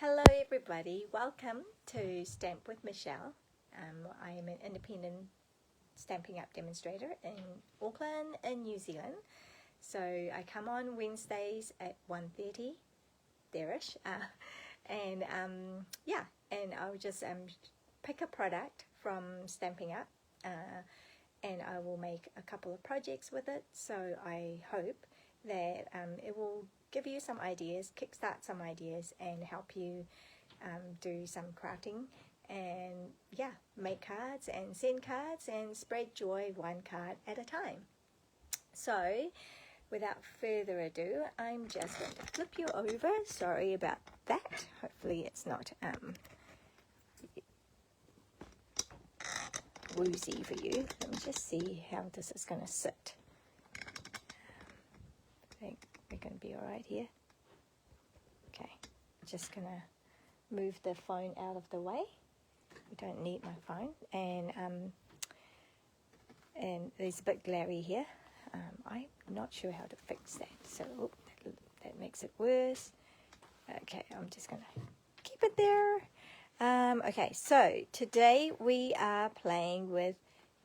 Hello everybody, welcome to Stamp with Michelle. I am an independent Stampin' Up demonstrator in Auckland in New Zealand. So I come on Wednesdays at 1:30 there-ish and I'll just pick a product from Stampin' Up and I will make a couple of projects with it. So I hope that it will give you some ideas, kickstart some ideas, and help you do some crafting and make cards and send cards and spread joy one card at a time. So without further ado, I'm just going to flip you over. Sorry about that. Hopefully it's not woozy for you. Let me just see how this is going to sit. I think we're going to be all right here. Okay, just going to move the phone out of the way. We don't need my phone, and there's a bit glary here. I'm not sure how to fix that, so that makes it worse. Okay, I'm just going to keep it there. Okay, so today we are playing with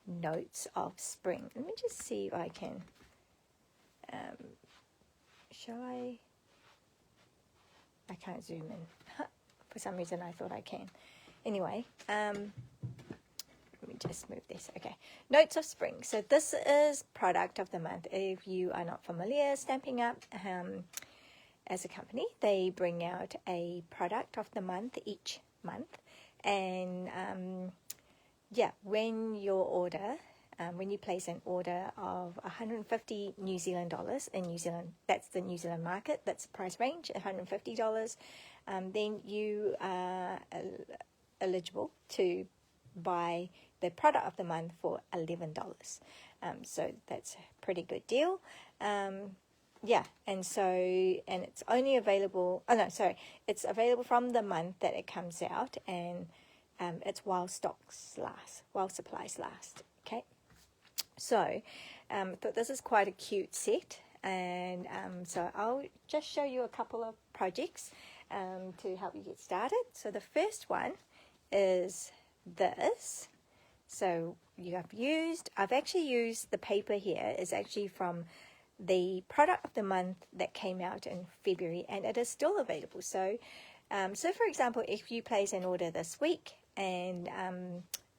Notes of Spring. Let me just see if I can. Shall I? I can't zoom in. For some reason I thought I can. Anyway, let me just move this. Okay, Notes of Spring. So this is product of the month. If you are not familiar, Stampin' Up as a company, they bring out a product of the month each month. And when your order when you place an order of 150 New Zealand dollars in New Zealand, that's the New Zealand market, that's the price range, $150, then you are eligible to buy the product of the month for $11. So that's a pretty good deal. And it's only available, it's available from the month that it comes out, and it's while stocks last, while supplies last. Okay. So I thought this is quite a cute set, and so I'll just show you a couple of projects to help you get started. So the first one is this. So I've actually used the paper here is actually from the product of the month that came out in February, and it is still available. So for example, if you place an order this week and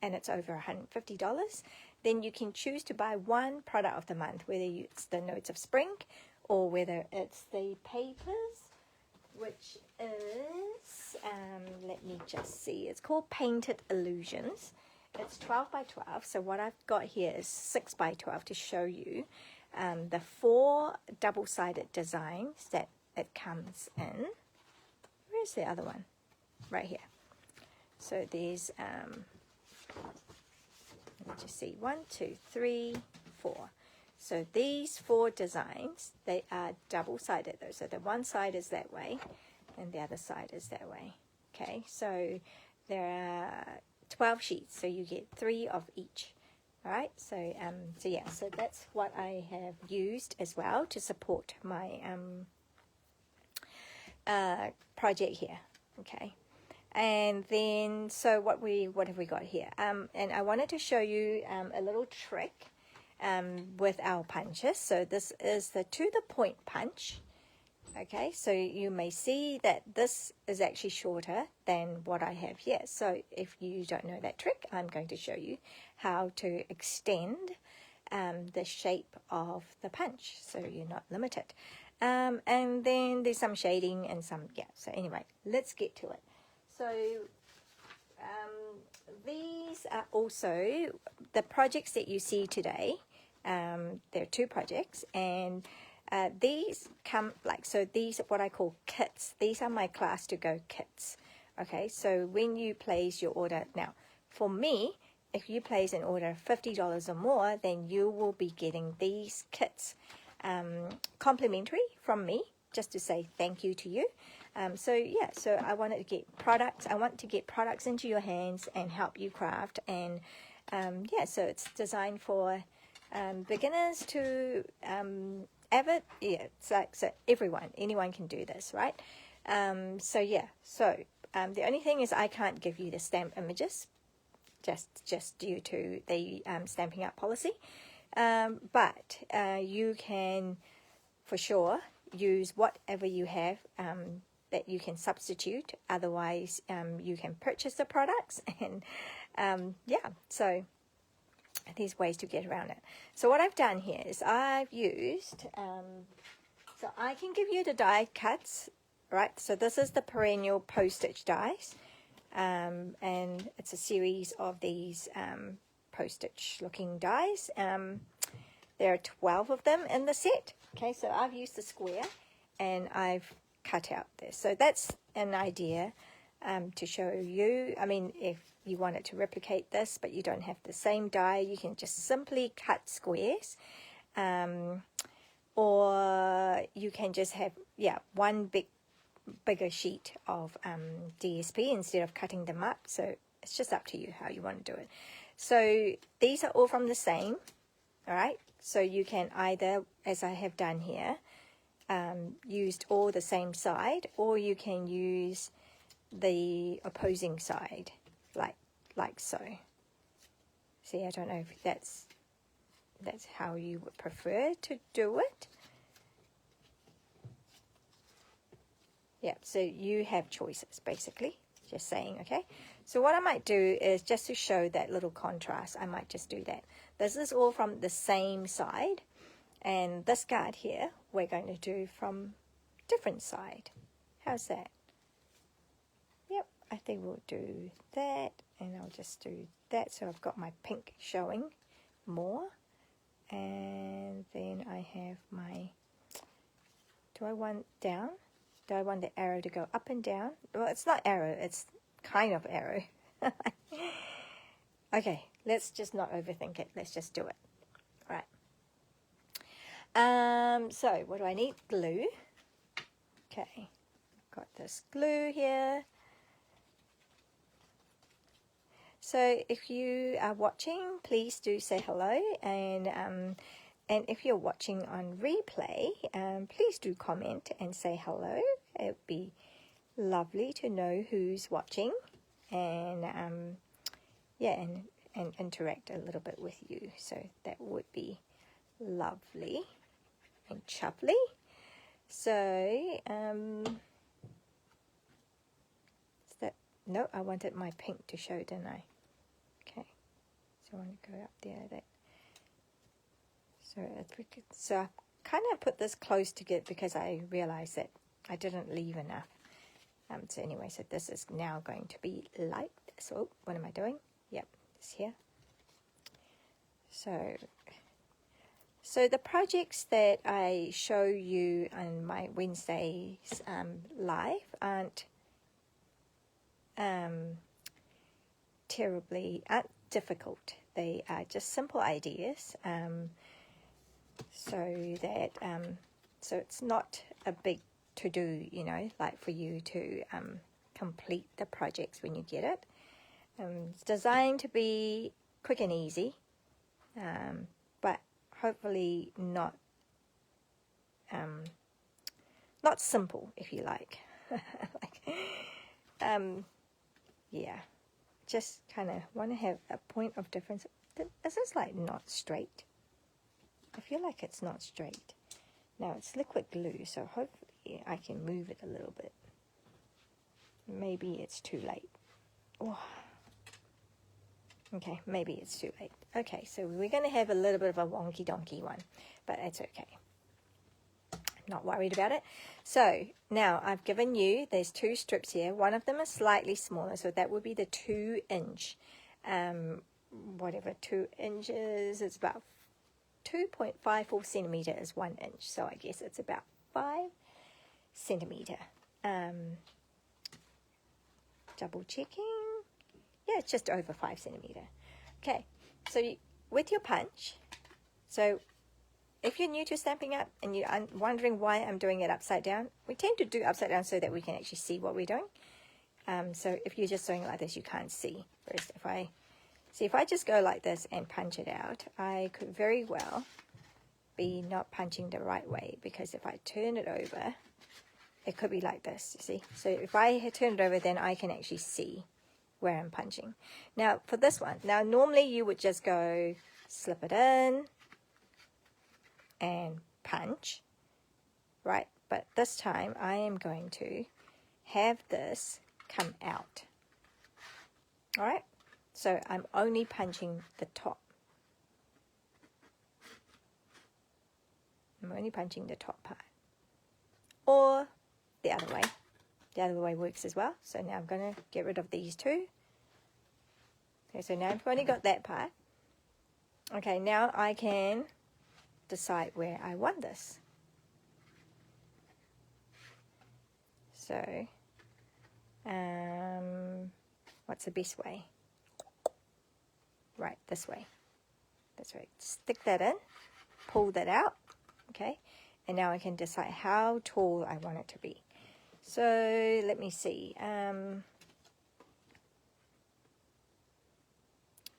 it's over $150, then you can choose to buy one product of the month, whether it's the Notes of Spring or whether it's the papers, which is, let me just see, it's called Painted Illusions. It's 12 by 12, so what I've got here is 6 by 12 to show you the 4 double-sided designs that it comes in. Where's the other one? Right here. So there's let me just see, 1, 2, 3, 4. So these 4 designs, they are double-sided though. So the one side is that way and the other side is that way. Okay, so there are 12 sheets, so you get 3 of each. All right, so so that's what I have used as well to support my project here. Okay. And then, so what have we got here? And I wanted to show you a little trick with our punches. So this is the to the point punch. Okay, so you may see that this is actually shorter than what I have here. So if you don't know that trick, I'm going to show you how to extend the shape of the punch, so you're not limited. And then there's some shading and some, so anyway, let's get to it. So these are also the projects that you see today. There are 2 projects, and these come these are what I call kits. These are my class to go kits. Okay, so when you place your order, now for me, if you place an order of $50 or more, then you will be getting these kits complimentary from me, just to say thank you to you. So I wanted to get products. I want to get products into your hands and help you craft. And so it's designed for beginners to avid. It's like, so anyone can do this, right? So yeah, so the only thing is I can't give you the stamp images, just due to the Stampin' Up policy. But you can, for sure, use whatever you have that you can substitute. Otherwise, you can purchase the products, and yeah, so these ways to get around it. So what I've done here is I've used, so I can give you the die cuts, right? So this is the perennial postage dies, and it's a series of these postage looking dies. There are 12 of them in the set. Okay, so I've used the square and I've cut out this. So that's an idea to show you. I mean, if you wanted to replicate this, but you don't have the same die, you can just simply cut squares. Or you can just have, yeah, one bigger sheet of DSP instead of cutting them up. So it's just up to you how you want to do it. So these are all from the same, all right? So you can either, as I have done here, used all the same side, or you can use the opposing side, like so. See, I don't know if that's how you would prefer to do it. Yeah, so you have choices, basically, just saying, okay? So what I might do is, just to show that little contrast, I might just do that. This is all from the same side, and this card here, we're going to do from different side. How's that? Yep, I think we'll do that, and I'll just do that, so I've got my pink showing more. And then I have my, do I want down? Do I want the arrow to go up and down? Well, it's not arrow, it's kind of arrow. Okay, let's just not overthink it. Let's just do it. All right. So what do I need? Glue. Okay, got this glue here. So if you are watching, please do say hello, and if you're watching on replay, please do comment and say hello. It would be lovely to know who's watching, and yeah, and interact a little bit with you. So that would be lovely and chuffly. So is that, no, I wanted my pink to show, didn't I? Okay, so I want to go up there. That, so I kind of put this close to get, because I realized that I didn't leave enough. So anyway, so this is now going to be like this. Oh, what am I doing? Yep, this here. So the projects that I show you on my Wednesdays live aren't terribly difficult. They are just simple ideas. So that so it's not a big to do, you know, like for you to complete the projects when you get it. It's designed to be quick and easy, but hopefully not simple, if you like. Yeah, just kind of want to have a point of difference. This is like not straight. I feel like it's not straight. Now it's liquid glue, so hopefully I can move it a little bit. Maybe it's too late. Oh. Okay, maybe it's too late. Okay, so we're going to have a little bit of a wonky donkey one, but it's okay. I'm not worried about it. So now I've given you, there's two strips here. One of them is slightly smaller, so that would be the 2-inch. Whatever 2 inches, it's about 2.54 centimeter is 1 inch, so I guess it's about 5 centimeter. Double checking. Yeah, it's just over 5 centimeter. Okay, so with your punch, so if you're new to Stampin' Up and you're wondering why I'm doing it upside down, we tend to do upside down so that we can actually see what we're doing. So if you're just doing it like this, you can't see. Whereas if I just go like this and punch it out, I could very well be not punching the right way, because if I turn it over, it could be like this, you see. So if I turn it over, then I can actually see where I'm punching. Now for this one, now normally you would just go slip it in and punch, right? But this time I am going to have this come out. All right, so I'm only punching the top. I'm only punching the top part. Or the other way. The other way works as well. So now I'm going to get rid of these two. Okay, so now I've only got that part. Okay, now I can decide where I want this. So, what's the best way? Right, this way. That's right. Stick that in, pull that out, okay? And now I can decide how tall I want it to be. So, let me see.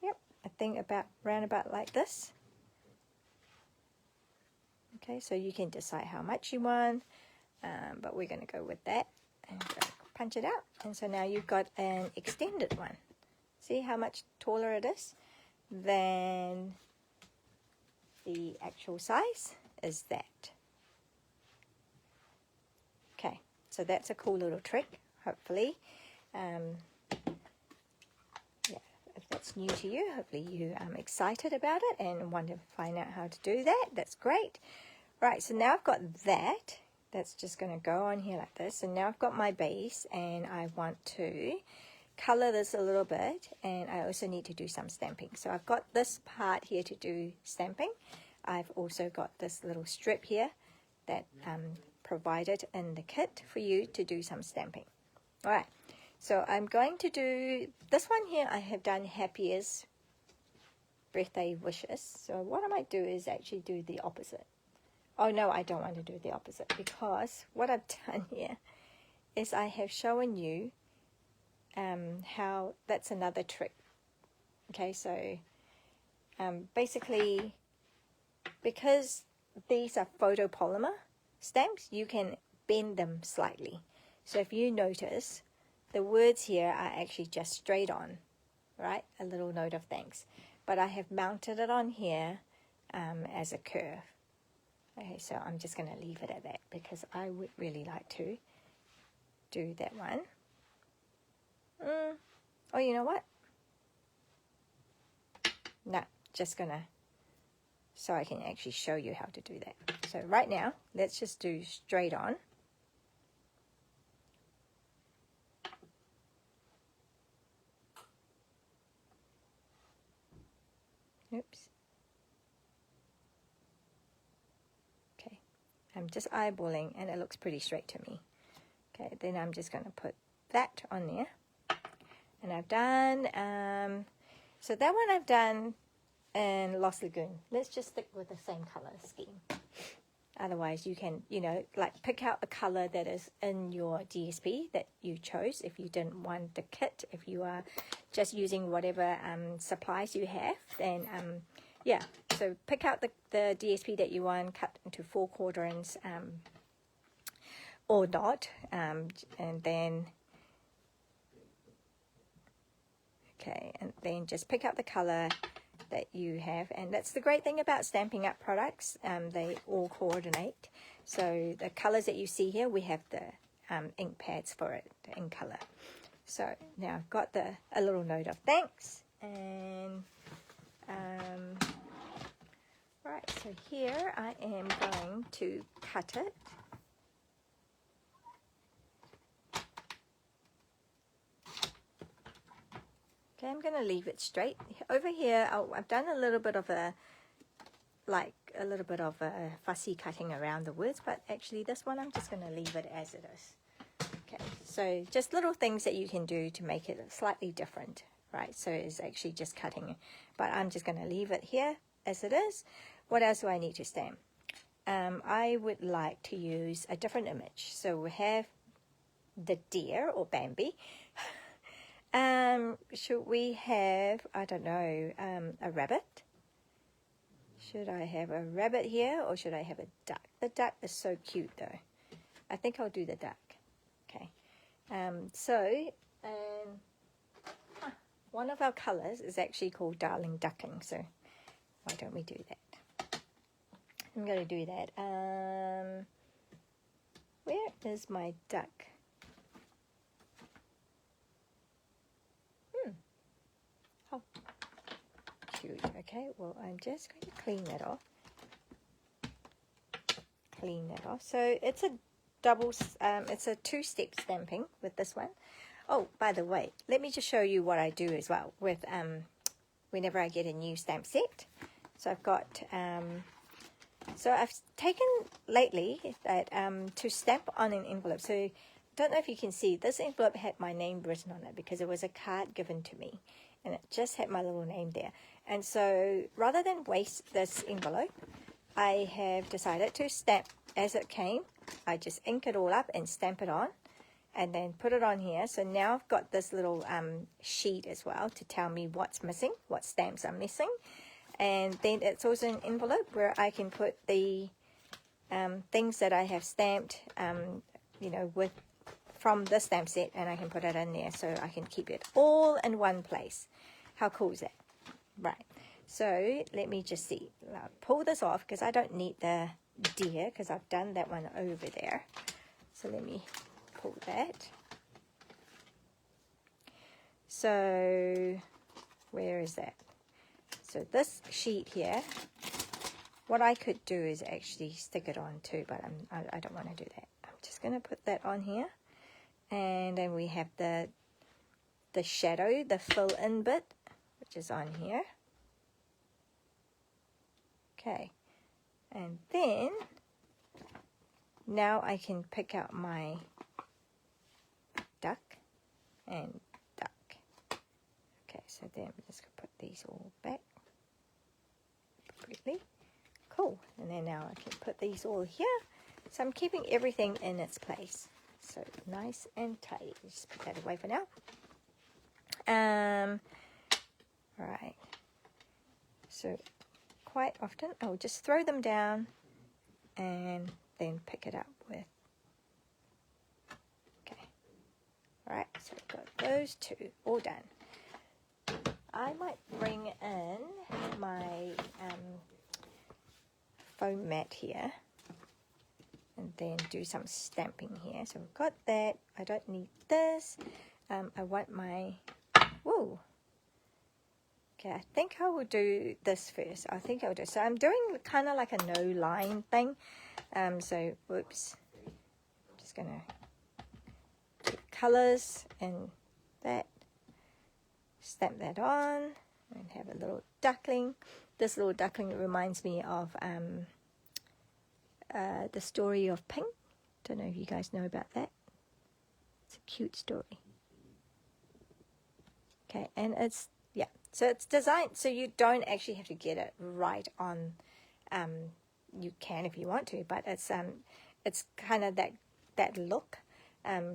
Yep, I think round about like this. Okay, so you can decide how much you want, but we're going to go with that and punch it out. And so now you've got an extended one. See how much taller it is than the actual size is that. Okay, so that's a cool little trick, hopefully. Yeah, if that's new to you, hopefully you are excited about it and want to find out how to do that. That's great. Right, so now I've got that. That's just going to go on here like this. And now I've got my base, and I want to color this a little bit, and I also need to do some stamping. So I've got this part here to do stamping. I've also got this little strip here that provided in the kit for you to do some stamping. All right, so I'm going to do this one here. I have done happiest birthday wishes. So what I might do is actually do the opposite. Oh no, I don't want to do the opposite, because what I've done here is I have shown you how that's another trick. Okay, so basically, because these are photopolymer stamps, you can bend them slightly. So if you notice, the words here are actually just straight on, right? A little note of thanks. But I have mounted it on here as a curve. Okay, so I'm just going to leave it at that, because I would really like to do that one. Oh, you know what? No, just going to, so I can actually show you how to do that. So right now, let's just do straight on. Oops. Okay, I'm just eyeballing, and it looks pretty straight to me. Okay, then I'm just going to put that on there. And I've done, so that one I've done in Lost Lagoon. Let's just stick with the same color scheme. Otherwise, you can, you know, like pick out the color that is in your DSP that you chose. If you didn't want the kit, if you are just using whatever supplies you have, then yeah. So pick out the DSP that you want, cut into 4 quadrants or not, and then okay, and then just pick up the color that you have. And that's the great thing about Stampin' Up products, they all coordinate. So the colors that you see here, we have the ink pads for it in color. So now I've got a little note of thanks, and right, so here I am going to cut it. Okay, I'm going to leave it straight. Over here, I've done a little bit of a fussy cutting around the words, but actually this one I'm just going to leave it as it is. Okay, so just little things that you can do to make it slightly different, right? So it's actually just cutting, but I'm just going to leave it here as it is. What else do I need to stamp? I would like to use a different image. So we have the deer or Bambi. Should we have, I don't know, a rabbit? Should I have a rabbit here, or should I have a duck? The duck is so cute though. I think I'll do the duck. Okay. One of our colors is actually called Darling Ducking, so why don't we do that? I'm going to do that. Where is my duck? Oh, cute. Okay, well, I'm just going to clean that off. So it's a it's a two-step stamping with this one. Oh, by the way, let me just show you what I do as well with whenever I get a new stamp set. So I've got so I've taken lately that to stamp on an envelope. So I don't know if you can see, this envelope had my name written on it because it was a card given to me, and it just had my little name there. And so rather than waste this envelope, I have decided to stamp as it came. I just ink it all up and stamp it on, and then put it on here. So now I've got this little sheet as well to tell me what's missing, what stamps are missing. And then it's also an envelope where I can put the things that I have stamped, you know, from the stamp set, and I can put it in there so I can keep it all in one place. How cool is that? Right. So let me just see. I'll pull this off because I don't need the deer because I've done that one over there. So let me pull that. So where is that? So this sheet here, what I could do is actually stick it on too, but I don't want to do that. I'm just going to put that on here. And then we have the shadow, the fill-in bit, which is on here. Okay. And then, now I can pick out my duck and duck. Okay, so then I'm just going to put these all back. Appropriately. Cool. And then now I can put these all here. So I'm keeping everything in its place. So nice and tidy. Just put that away for now. Right. So quite often I'll just throw them down and then pick it up with. Okay. Alright, so we've got those two all done. I might bring in my foam mat here and then do some stamping here. So we've got that. I don't need this. I want my, whoa. Okay, I think I will do this first. I think I'll do, so I'm doing kind of like a no line thing. So, whoops. I'm just gonna do colors and that. Stamp that on and have a little duckling. This little duckling reminds me of the story of Pink. Don't know if you guys know about that. It's a cute story. Okay, and it's, yeah, so it's designed so you don't actually have to get it right on. You can if you want to, but it's kind of that look.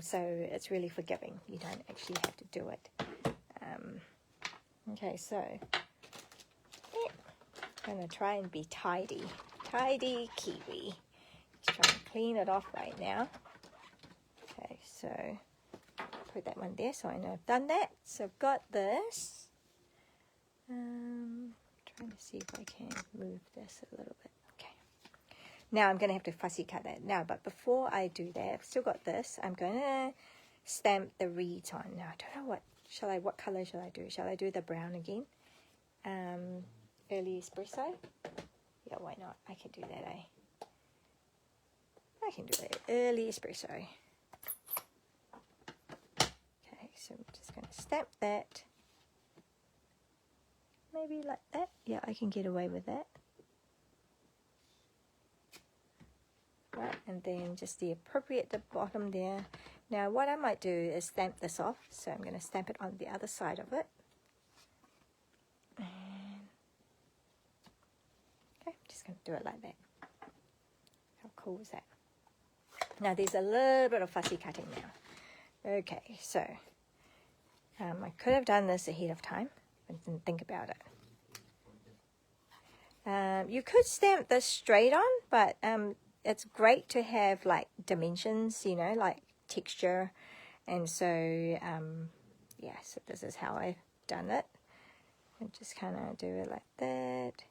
So it's really forgiving. You don't actually have to do it. Okay, so I'm going to try and be tidy. Tidy kiwi. Just try and clean it off right now. Okay, so put that one there so I know I've done that. So I've got this. Trying to see if I can move this a little bit. Okay. Now I'm going to have to fussy cut that now, but before I do that, I've still got this. I'm going to stamp the reeds on. Now I don't know what color shall I do? Shall I do the brown again? Early espresso? Yeah, why not? I can do that, eh? I can do that. Early espresso. Okay, so I'm just going to stamp that. Maybe like that. Yeah, I can get away with that. Right, and then just the appropriate the bottom there. Now what I might do is stamp this off. So I'm going to stamp it on the other side of it. And okay, I'm just going to do it like that. How cool is that? Now there's a little bit of fussy cutting now. Okay, so I could have done this ahead of time, but didn't think about it. You could stamp this straight on, but it's great to have like dimensions, you know, like texture. And so, yeah, so this is how I've done it. And just kind of do it like that.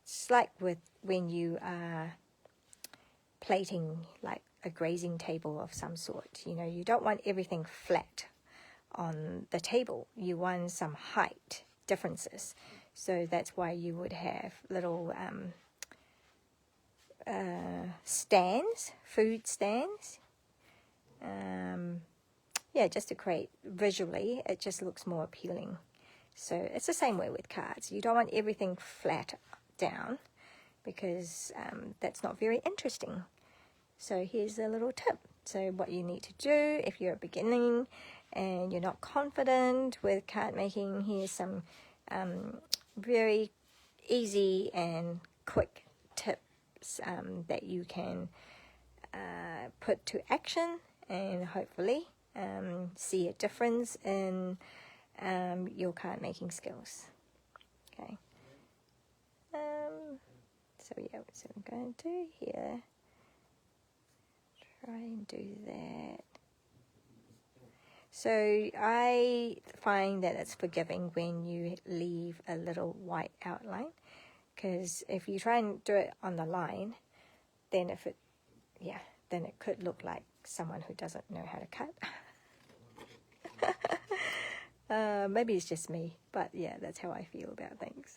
It's like with when you are plating like a grazing table of some sort. You know, you don't want everything flat on the table. You want some height differences. So that's why you would have little stands, food stands. Yeah, just to create visually, it just looks more appealing. So it's the same way with cards. You don't want everything flat down because that's not very interesting. So here's a little tip. So what you need to do if you're beginning and you're not confident with card making, here's some very easy and quick tips that you can put to action and hopefully see a difference in your card making skills. Okay. So yeah, so I'm going to do here. Try and do that. So I find that it's forgiving when you leave a little white outline, because if you try and do it on the line, then then it could look like someone who doesn't know how to cut. Maybe it's just me, but yeah, that's how I feel about things.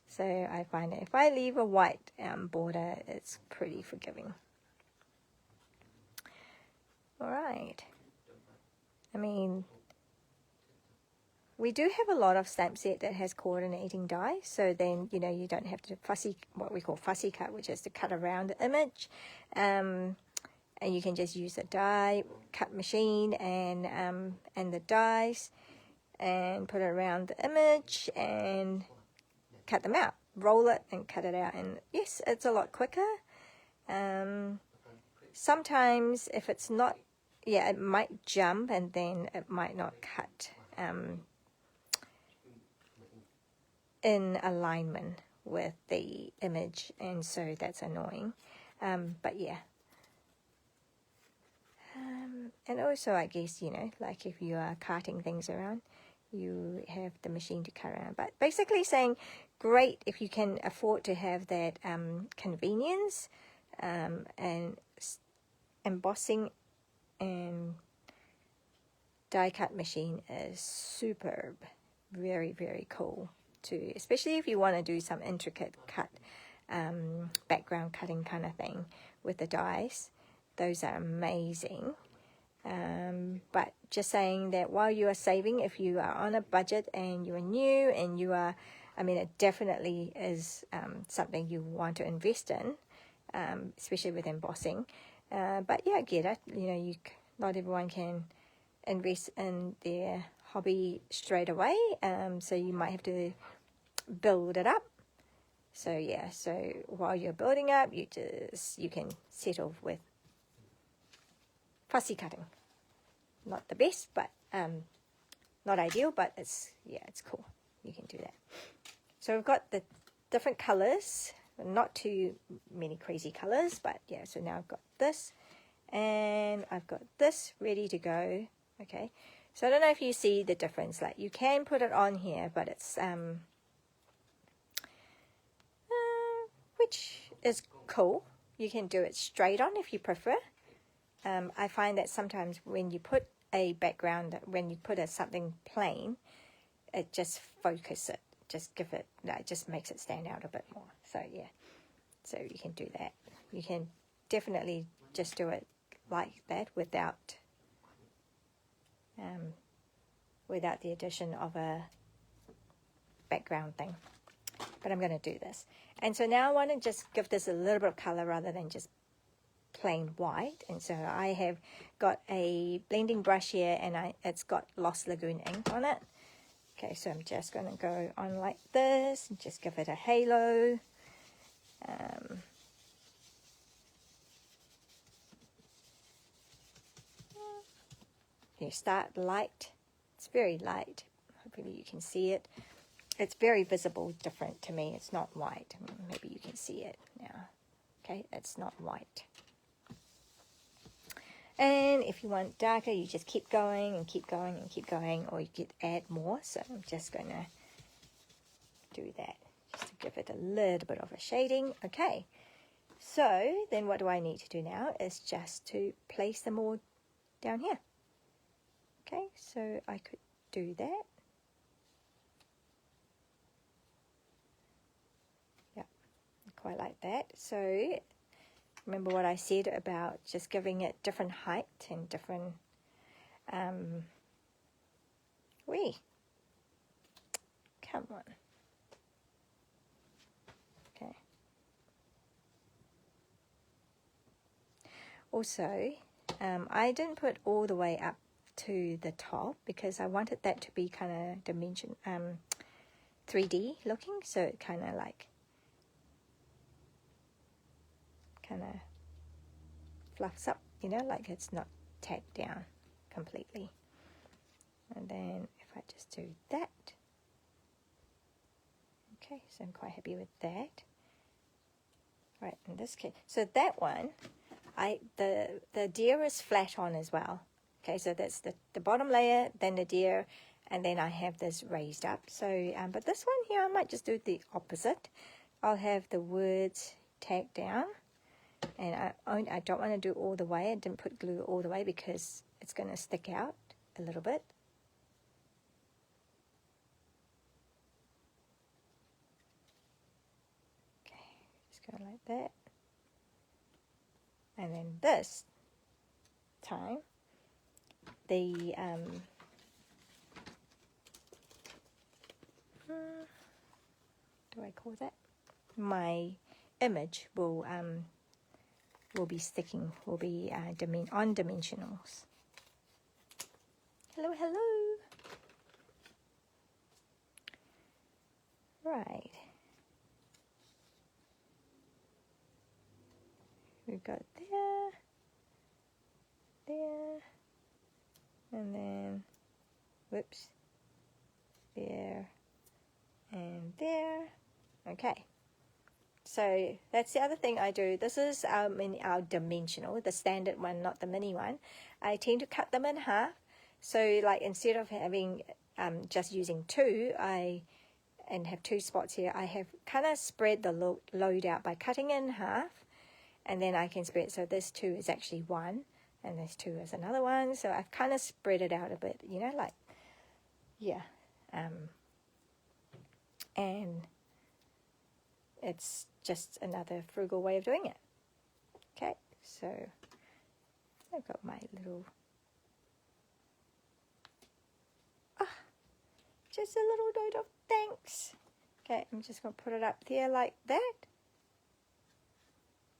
So I find that if I leave a white border, it's pretty forgiving. All right. I mean, we do have a lot of stamp set that has coordinating die, so then, you know, you don't have to what we call fussy cut, which is to cut around the image. And you can just use a die cut machine and the dies and put it around the image and cut them out, roll it and cut it out. And yes, it's a lot quicker. Sometimes if it's not, yeah, it might jump and then it might not cut in alignment with the image, and so that's annoying. But yeah. And also, I guess, you know, like if you are carting things around, you have the machine to cut around. But basically saying, great if you can afford to have that convenience, and embossing and die cut machine is superb. Very, very cool too, especially if you want to do some intricate cut, background cutting kind of thing with the dies. Those are amazing. But just saying that while you are saving, if you are on a budget and you are new and you are, I mean, it definitely is something you want to invest in, especially with embossing. But yeah, I get it. You know, not everyone can invest in their hobby straight away. So you might have to build it up. So yeah, so while you're building up, you can settle with fussy cutting. Not the best, but not ideal, but it's cool. You can do that. So we've got the different colors, not too many crazy colors, but yeah, so now I've got this and I've got this ready to go. Okay, so I don't know if you see the difference. Like, you can put it on here, but it's which is cool. You can do it straight on if you prefer. I find that sometimes when you put a background, when you put something plain, it just focuses it, it just makes it stand out a bit more. So yeah, so you can do that. You can definitely just do it like that without the addition of a background thing. But I'm going to do this. And so now I want to just give this a little bit of color rather than just plain white. And so I have got a blending brush here, and it's got Lost Lagoon ink on it. Okay, so I'm just going to go on like this and just give it a halo. You start light. It's very light. Hopefully you can see it. it's very visible, different to me. It's not white. Maybe you can see it now. Okay, it's not white. And if you want darker, you just keep going and keep going and keep going, or you could add more. So I'm just going to do that, just to give it a little bit of a shading. Okay, so then what do I need to do now is just to place them all down here. Okay, so I could do that. Yeah, quite like that. So remember what I said about just giving it different height and different, come on. Okay. Also, I didn't put all the way up to the top because I wanted that to be kind of 3D looking, so it kind of fluffs up, you know, like it's not tacked down completely. And then if I just do that, okay, so I'm quite happy with that. Right, in this case, so that one, the deer is flat on as well. Okay, so that's the bottom layer, then the deer, and then I have this raised up. So, but this one here, I might just do the opposite. I'll have the words tacked down. And I don't want to do all the way. I didn't put glue all the way because it's going to stick out a little bit. Okay, just go like that. And then this time, the do I call that? My image will be sticking, will be on dimensionals. Hello, hello. Right. We've got there, and then, whoops, there, and there. Okay. So that's the other thing I do. This is in our dimensional, the standard one, not the mini one. I tend to cut them in half. So like instead of having just using two, and have two spots here, I have kind of spread the load out by cutting in half, and then I can spread. So this two is actually one, and this two is another one. So I've kind of spread it out a bit, you know, like, yeah. And it's just another frugal way of doing it. Okay, so I've got my little, just a little note of thanks. Okay, I'm just going to put it up there like that.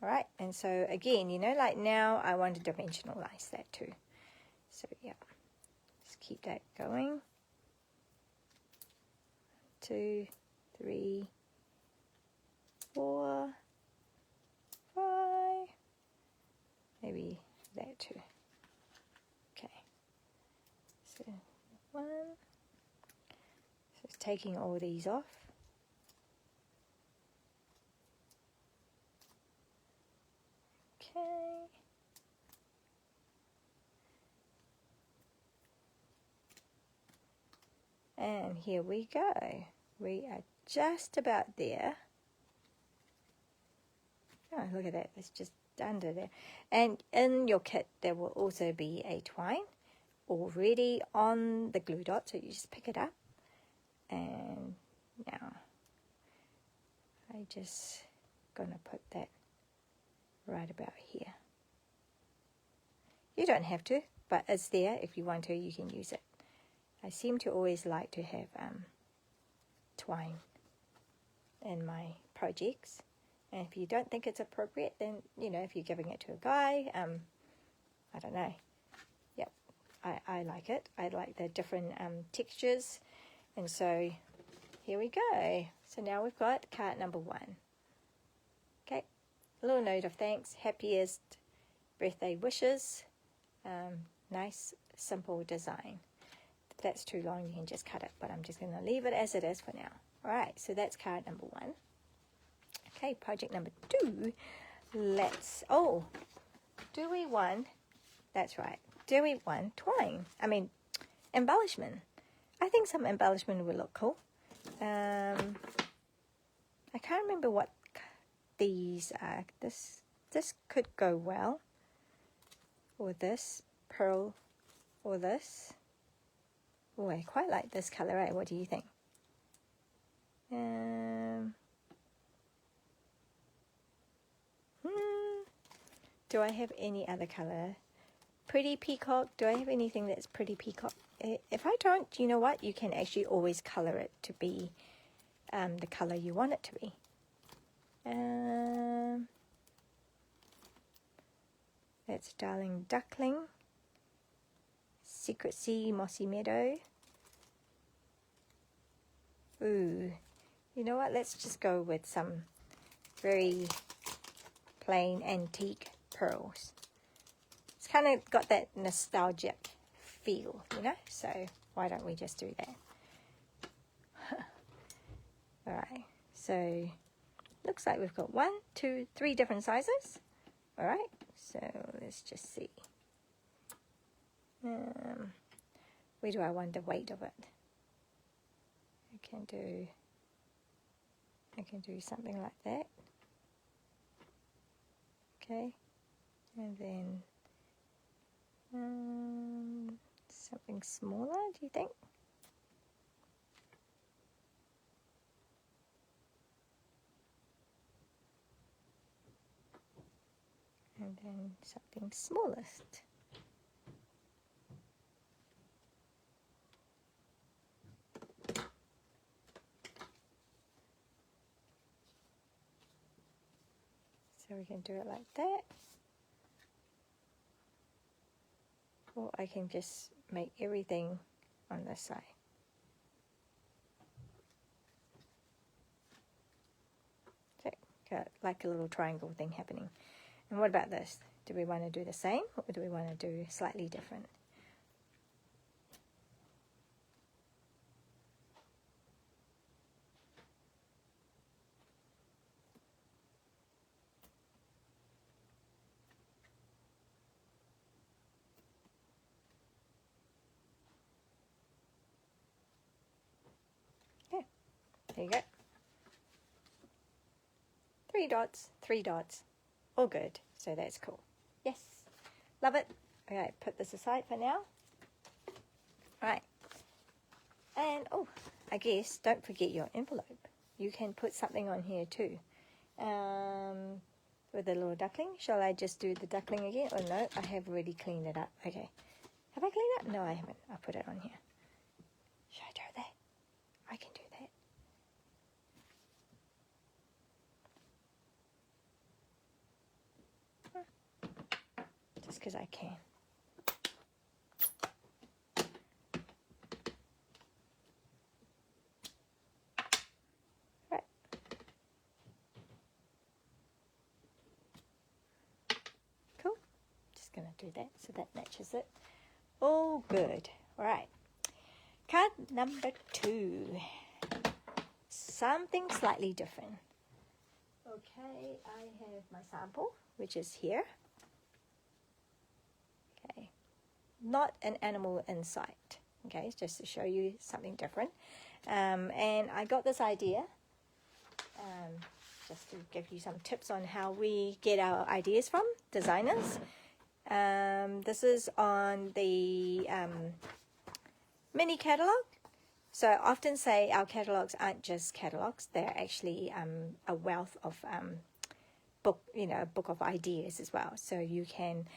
All right, and so again, you know, like now I want to dimensionalize that too. So yeah, just keep that going. 2, 3, 4, 5, maybe that too. Okay, so 1. So it's taking all these off. Okay. And here we go. We are just about there. Oh, look at that. It's just under there. And in your kit, there will also be a twine already on the glue dot. So you just pick it up. And now I just going to put that right about here. You don't have to, but it's there. If you want to, you can use it. I seem to always like to have twine in my projects. And if you don't think it's appropriate, then, you know, if you're giving it to a guy, I don't know. Yep, I like it. I like the different textures. And so here we go. So now we've got card number 1. Okay, a little note of thanks. Happiest birthday wishes. Nice, simple design. If that's too long, you can just cut it. But I'm just going to leave it as it is for now. All right, so that's card number 1. Okay, project number 2. Let's, do we want, that's right, do we want twine? I mean, embellishment. I think some embellishment would look cool. I can't remember what these are. This could go well. Or this, pearl, or this. Oh, I quite like this color, right? What do you think? Do I have any other color? Pretty peacock. Do I have anything that's pretty peacock? If I don't, you know what? You can actually always color it to be the color you want it to be. That's Darling Duckling. Secret Sea, Mossy Meadow. Ooh, you know what? Let's just go with some very plain antique pearls. It's kind of got that nostalgic feel, you know? So why don't we just do that? Alright, so looks like we've got 1, 2, 3 different sizes. Alright, so let's just see. Where do I want the weight of it? I can do something like that. Okay, and then something smaller, do you think? And then something smallest. So we can do it like that. Or I can just make everything on this side. So got like a little triangle thing happening. And what about this? Do we want to do the same or do we want to do slightly different? Okay, there you go. 3 dots, 3 dots. All good. So that's cool. Yes, love it. Okay, put this aside for now. Right. And, I guess, don't forget your envelope. You can put something on here too. With a little duckling. Shall I just do the duckling again? Oh, no, I have already cleaned it up. Okay. Have I cleaned it up? No, I haven't. I'll put it on here. Should I do that? I can do that. Just because I can. Right. Cool. Just going to do that so that matches it. All good. All right. Card number 2. Something slightly different. Okay, I have my sample, which is here. Okay, not an animal in sight. Okay, just to show you something different. And I got this idea, just to give you some tips on how we get our ideas from designers. This is on the mini catalog. So I often say our catalogs aren't just catalogs; they're actually a wealth of a book of ideas as well. So you can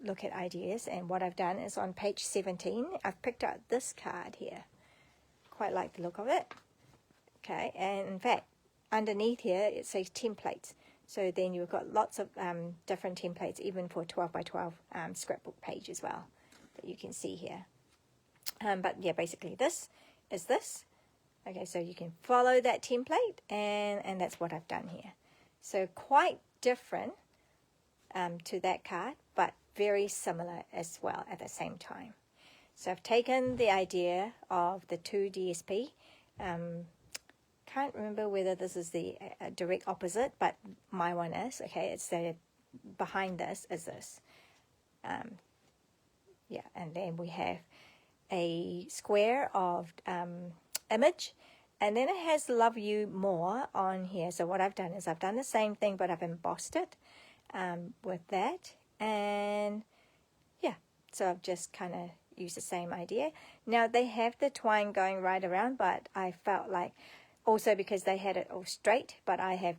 look at ideas. And what I've done is on page 17, I've picked out this card here. Quite like the look of it. Okay, and in fact, underneath here it says templates. So then you've got lots of different templates, even for 12 by 12 scrapbook page as well, that you can see here. But yeah, basically this is this. Okay, so you can follow that template, and that's what I've done here. So quite different to that card, but very similar as well at the same time. So I've taken the idea of the 2 DSP can't remember whether this is the direct opposite, but my one is. Okay, it's the behind this is this. Yeah, and then we have a square of image, and then it has love you more on here. So what I've done is I've done the same thing, but I've embossed it with that, and yeah, so I've just kind of used the same idea. Now they have the twine going right around, but I felt like also because they had it all straight, but I have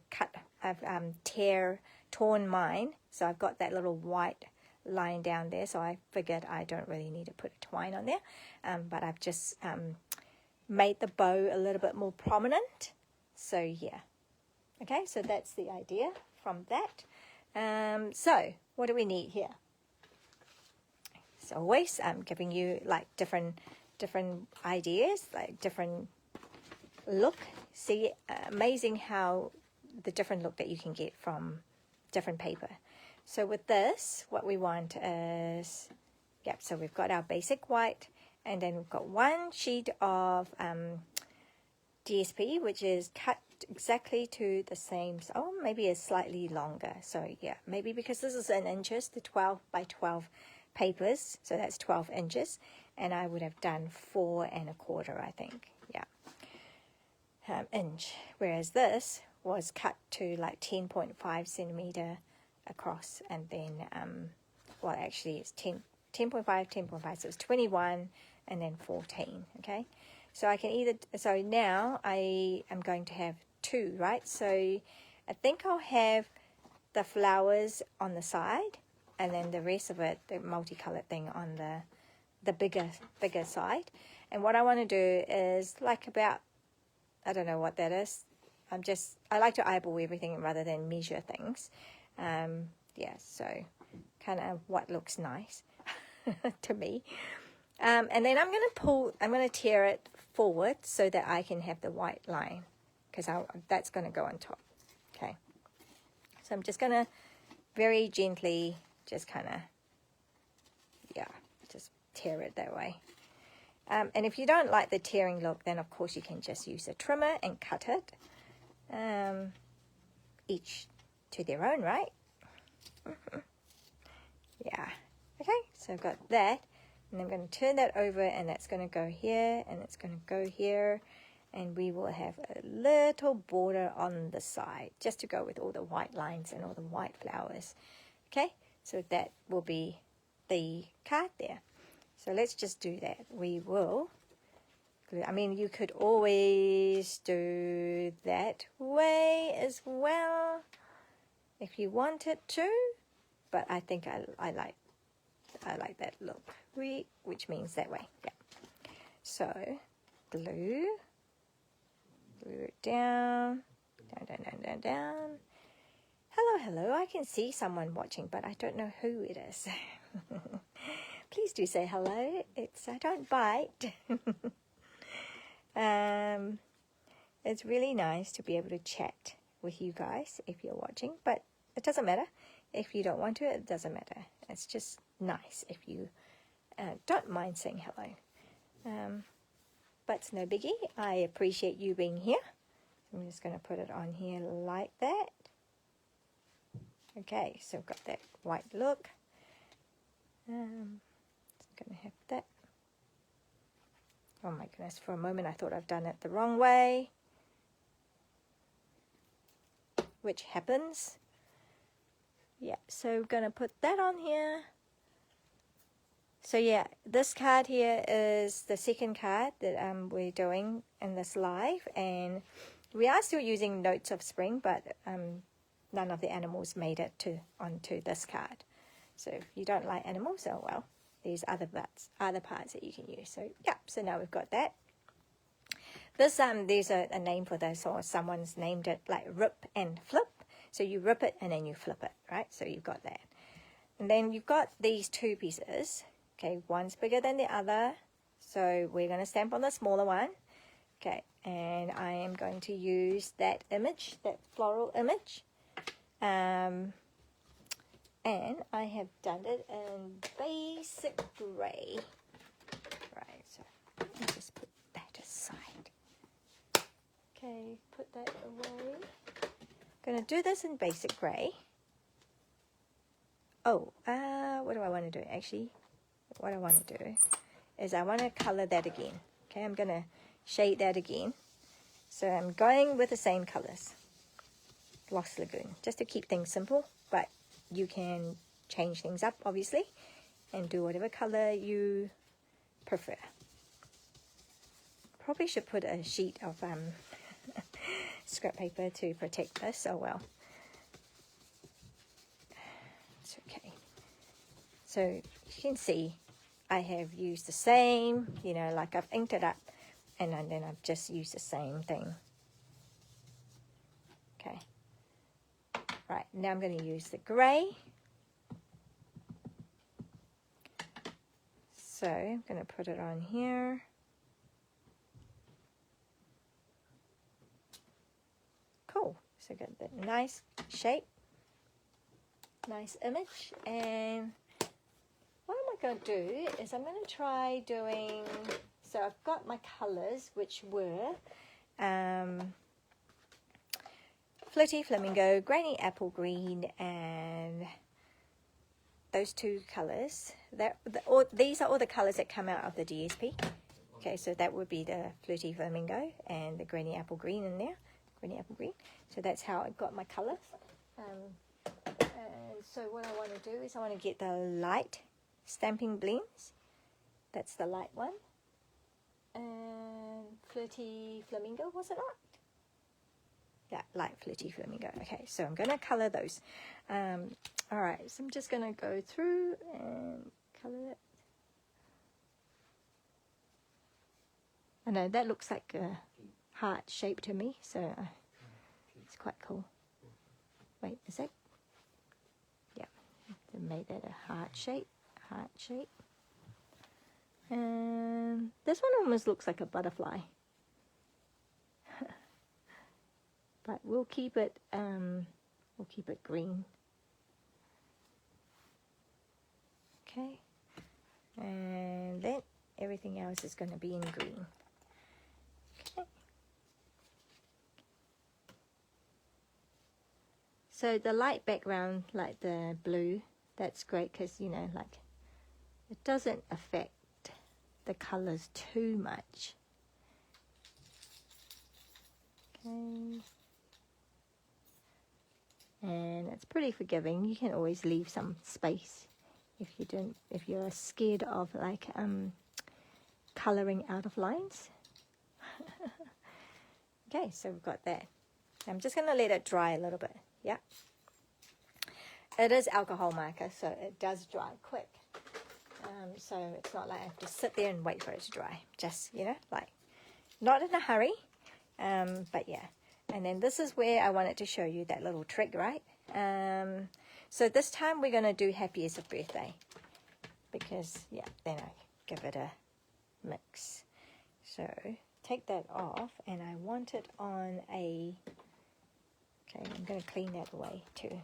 torn mine, so I've got that little white line down there, so I figured I don't really need to put a twine on there, but I've just made the bow a little bit more prominent. So yeah, okay, so that's the idea from that. So what do we need here? As always, I'm giving you like different ideas, like different look. See, amazing how the different look that you can get from different paper. So with this, what we want is, yep, so we've got our basic white, and then we've got one sheet of DSP, which is cut exactly to the same, oh, maybe it's slightly longer. So yeah, maybe because this is in inches, the 12 by 12 papers, so that's 12 inches, and I would have done 4 1/4, I think, yeah, inch, whereas this was cut to like 10.5 centimeter across, and then well, actually it's 10.5, so it's 21 and then 14. Okay, so I can either, so now I am going to have 2, right? So I think I'll have the flowers on the side, and then the rest of it, the multicolored thing, on the bigger side. And what I want to do is like about, I don't know what that is. I like to eyeball everything rather than measure things. Yeah, so kind of what looks nice to me. And then I'm going to tear it forward so that I can have the white line, because that's going to go on top. Okay, so I'm just going to very gently just kind of, yeah, just tear it that way. And if you don't like the tearing look, then of course you can just use a trimmer and cut it. Each to their own, right? Yeah. Okay, so I've got that, and I'm going to turn that over, and that's going to go here, and it's going to go here, and we will have a little border on the side just to go with all the white lines and all the white flowers. Okay, so that will be the card there. So let's just do that. We will, I mean, you could always do that way as well if you wanted to, but I think I like that look, which means that way. Yeah. So glue it down. Hello, I can see someone watching, but I don't know who it is. Please do say hello. I don't bite. It's really nice to be able to chat with you guys if you're watching, but it doesn't matter. If you don't want to, it doesn't matter. It's just nice if you don't mind saying hello. But it's no biggie. I appreciate you being here. I'm just going to put it on here like that. Okay, so I've got that white look. Just going to have that. Oh my goodness, for a moment I thought I've done it the wrong way, which happens. Yeah, so we're going to put that on here. So yeah, this card here is the second card that we're doing in this live, and we are still using Notes of Spring, but none of the animals made it onto this card. So if you don't like animals, oh well, there's other parts that you can use. So yeah, so now we've got that. This there's a name for this, or someone's named it like rip and flip. So you rip it and then you flip it, right? So you've got that. And then you've got these 2 pieces. Okay, one's bigger than the other. So we're going to stamp on the smaller one. Okay, and I am going to use that image, that floral image. And I have done it in basic gray. Right, so let me just put that aside. Okay, put that away. Gonna do this in basic grey. Oh, what do I want to do? Actually, what I want to do is I want to color that again. Okay, I'm gonna shade that again. So I'm going with the same colors. Gloss Lagoon, just to keep things simple, but you can change things up, obviously, and do whatever color you prefer. Probably should put a sheet of scrap paper to protect this. Oh well. It's okay. So you can see I have used the same, you know, like I've inked it up and then I've just used the same thing. Okay. Right, now I'm going to use the grey. So I'm going to put it on here. Cool. So got that nice shape, nice image. And what am I going to do is I'm going to try doing, so I've got my colours, which were Flirty Flamingo, Granny Apple Green, and those two colours. These are all the colours that come out of the DSP. Okay, so that would be the Flirty Flamingo and the Granny Apple Green in there. Granny Apple Green. So that's how I got my colours. And so what I want to do is I want to get the light Stampin' Blends. That's the light one. And Flirty Flamingo, was it not? Yeah, light Flirty Flamingo. Okay, so I'm going to colour those. Alright, so I'm just going to go through and colour it. I know that looks like a heart shape to me, so it's quite cool. Wait, is that? Yeah, I made that a heart shape. And this one almost looks like a butterfly. But we'll keep it green. Okay. And then everything else is going to be in green. Okay. So the light background, like the blue, that's great because, you know, like it doesn't affect the colors too much. Okay. And it's pretty forgiving. You can always leave some space if you're scared of like coloring out of lines. Okay, so we've got that. I'm just going to let it dry a little bit. Yeah. It is alcohol marker, so it does dry quick. So it's not like I have to sit there and wait for it to dry. Just, you know, like not in a hurry. But yeah. And then this is where I wanted to show you that little trick, right? So this time we're going to do Happiest of Birthday. Because, yeah, then I give it a mix. So take that off, and I want it on a... Okay, I'm going to clean that away too.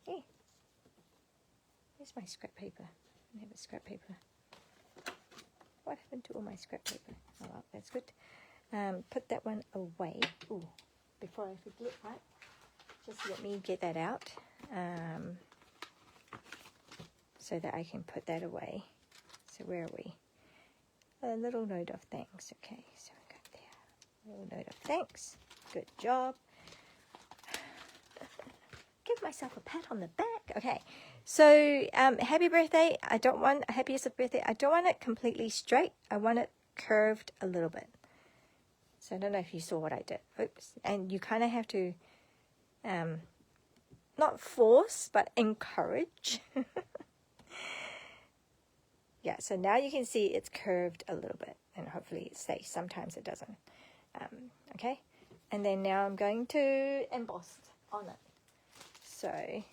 Hey, where's my scrap paper? I don't have a scrap paper. What happened to all my scrap paper? Oh well, that's good. Put that one away. Ooh, before I forget, right? Just let me get that out so that I can put that away. So where are we? A little note of thanks. Okay, so we got there. A little note of thanks. Good job. Give myself a pat on the back. Okay, so happy birthday. I don't want happiest of birthday. I don't want it completely straight. I want it curved a little bit. So I don't know if you saw what I did. Oops. And you kind of have to not force, but encourage. Yeah, so now you can see it's curved a little bit, and hopefully it stays. Sometimes it doesn't. Okay, and then now I'm going to emboss on it. So I'm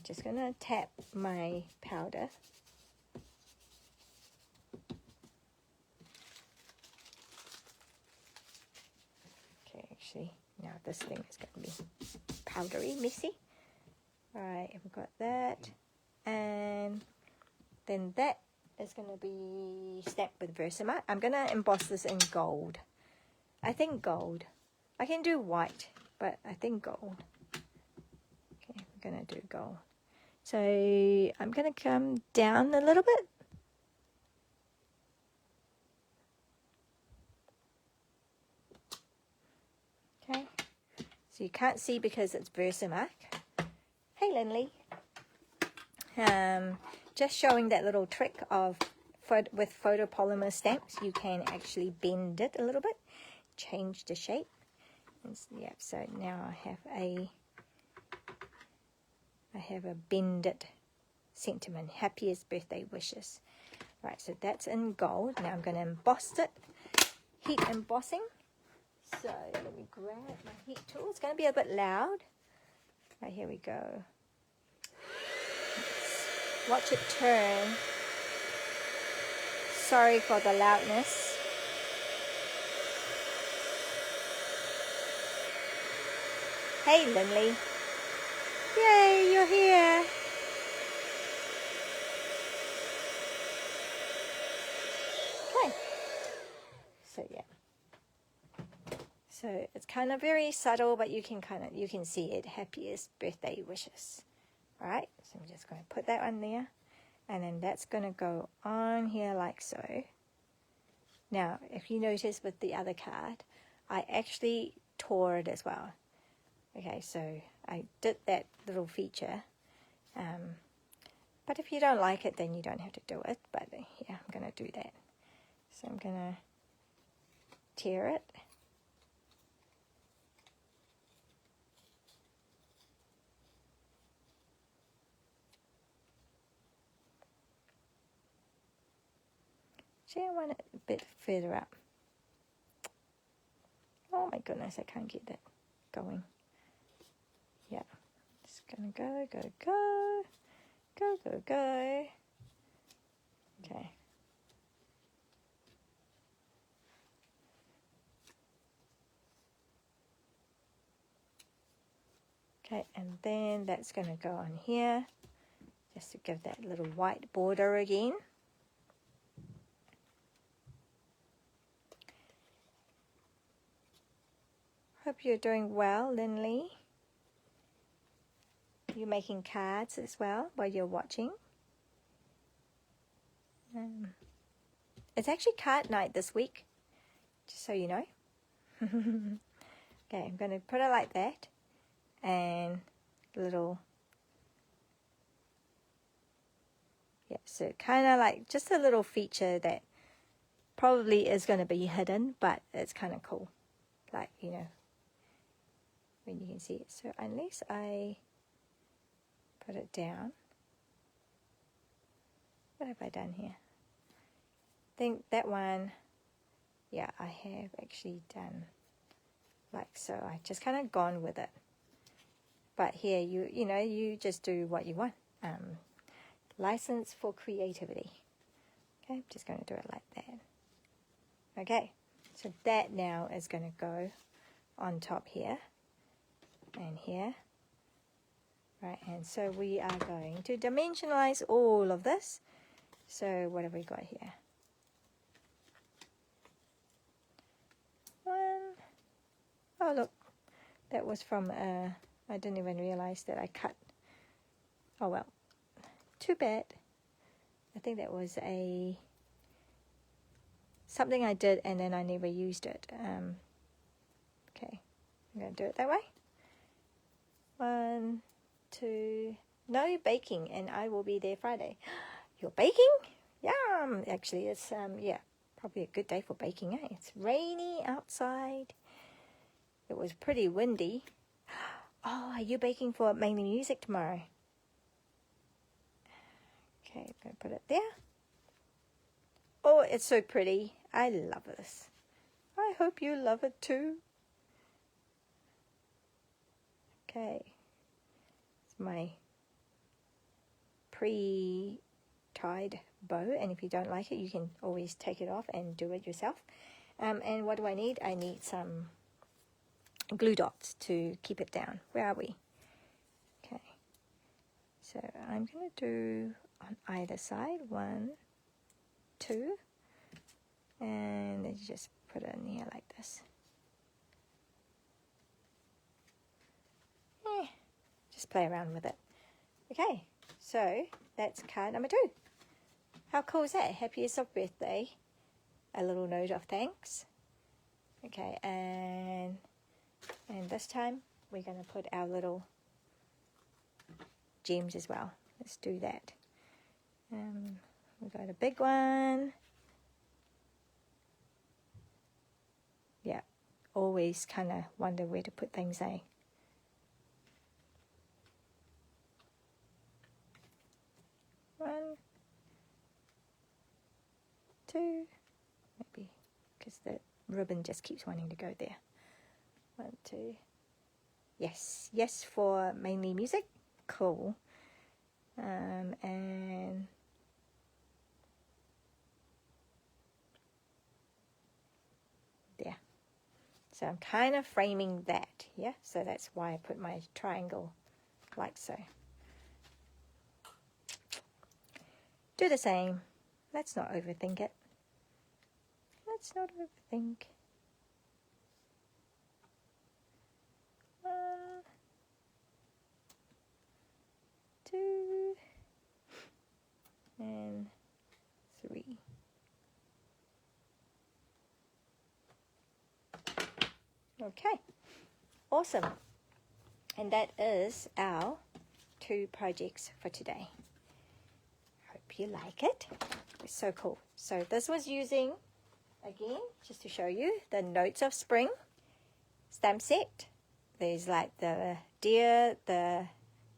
just going to tap my powder. Okay, actually, now this thing is going to be powdery, messy. All right, we've got that. And then that is going to be stamped with Versamark. I'm going to emboss this in gold. I think gold. I can do white, but I think gold. Okay, we're going to do gold. So I'm going to come down a little bit. Okay, so you can't see because it's Versamark. Hey Lindley. Just showing that little trick of with photopolymer stamps, you can actually bend it a little bit, change the shape. And, yeah, so now I have a bended sentiment. Happiest birthday wishes. Right, so that's in gold. Now I'm going to emboss it. Heat embossing. So let me grab my heat tool. It's going to be a bit loud. Right, here we go. Watch it turn. Sorry for the loudness. Hey Lindley. Yay, you're here. Okay. So yeah. So it's kind of very subtle, but you can see it. Happiest birthday wishes. All right. So I'm just going to put that on there, and then that's going to go on here like so. Now, if you notice with the other card, I actually tore it as well. Okay, so I did that little feature. But if you don't like it, then you don't have to do it. But yeah, I'm going to do that. So I'm going to tear it. See, I want it a bit further up. Oh my goodness, I can't get that going. Yeah, just gonna go, go, go, go, go, go. Okay. Okay, and then that's gonna go on here, just to give that little white border again. Hope you're doing well, Lindley. You're making cards as well while you're watching. It's actually card night this week, just so you know. Okay, I'm going to put it like that, and little, yeah, so kind of like just a little feature that probably is going to be hidden, but it's kind of cool, like, you know, when you can see it. So unless I put it down, what have I done here? I think that one, yeah, I have actually done like so. I just kind of gone with it. But here, you know, you just do what you want. License for creativity. Okay, I'm just going to do it like that. Okay, so that now is going to go on top here and here. Right, and so we are going to dimensionalize all of this. So what have we got here? One. Oh, look, that was from, I didn't even realize that I cut. Oh, well, too bad. I think that was something I did and then I never used it. Okay, I'm going to do it that way. 1, 2, no baking, and I will be there Friday. You're baking? Yum! Actually, it's, yeah, probably a good day for baking, eh? It's rainy outside. It was pretty windy. Oh, are you baking for mainly music tomorrow? Okay, I'm going to put it there. Oh, it's so pretty. I love this. I hope you love it too. Okay. It's my pre-tied bow, and if you don't like it, you can always take it off and do it yourself. And what do I need? I need some glue dots to keep it down. Where are we? Okay. So I'm going to do on either side 1, 2. And then you just put it in here like this. Just play around with it. Okay, so that's card number 2. How cool is that? Happiest of birthday. A little note of thanks. Okay, and this time we're going to put our little gems as well. Let's do that. We've got a big one. Yeah, always kind of wonder where to put things, eh? One, 2, maybe, because the ribbon just keeps wanting to go there. 1, 2. Yes, yes for mainly music. Cool. And there. So I'm kind of framing that, yeah? So that's why I put my triangle like so. Do the same. Let's not overthink it. Let's not overthink. 1, 2, and 3. Okay, awesome. And that is our 2 projects for today. Hope you like it. It's so cool. So this was using, again, just to show you, the Notes of Spring stamp set. There's like the deer, the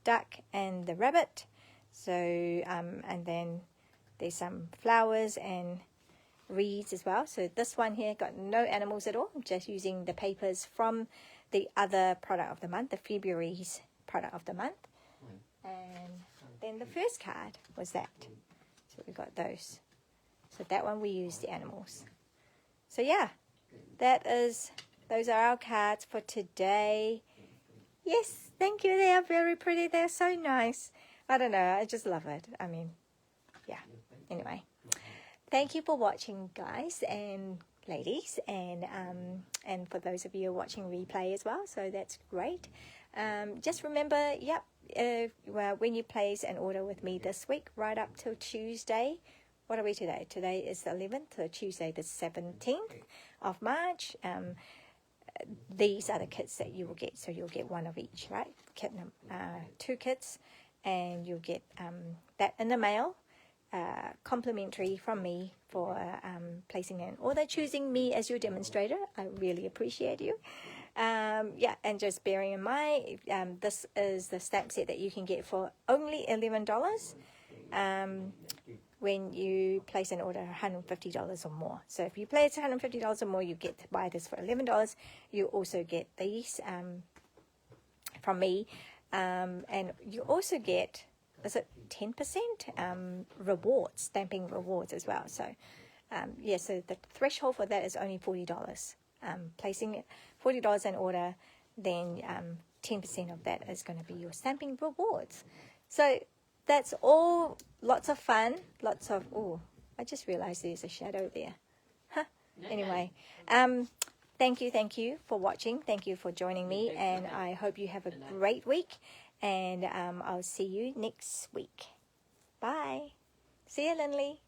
duck, and the rabbit. So, and then there's some flowers and reeds as well. So this one here got no animals at all. I'm just using the papers from the other product of the month, the February's product of the month. And then the first card was that. So we got those. So that one we used the animals. So yeah, those are our cards for today. Yes, thank you. They are very pretty. They're so nice. I don't know. I just love it. I mean, yeah. Anyway, thank you for watching, guys and ladies, and for those of you watching replay as well. So that's great. Just remember, yep. Well, when you place an order with me this week, right up till Tuesday. What are we today? Today is the 11th, so Tuesday the 17th of March. These are the kits that you will get. So you'll get one of each, right? 2 kits, and you'll get that in the mail, complimentary from me for placing an order, choosing me as your demonstrator. I really appreciate you. Yeah, and just bearing in mind, this is the stamp set that you can get for only $11 when you place an order $150 or more. So if you place $150 or more, you get to buy this for $11. You also get these from me, and you also get, is it 10% rewards, stamping rewards as well. So yeah, so the threshold for that is only $40. Placing $40 an order, then 10% of that is going to be your stamping rewards. So that's all. Lots of fun, lots of, oh, I just realized there's a shadow there. Huh. Anyway, thank you for watching. Thank you for joining me, and I hope you have a great week, and I'll see you next week. Bye. See you, Lindley.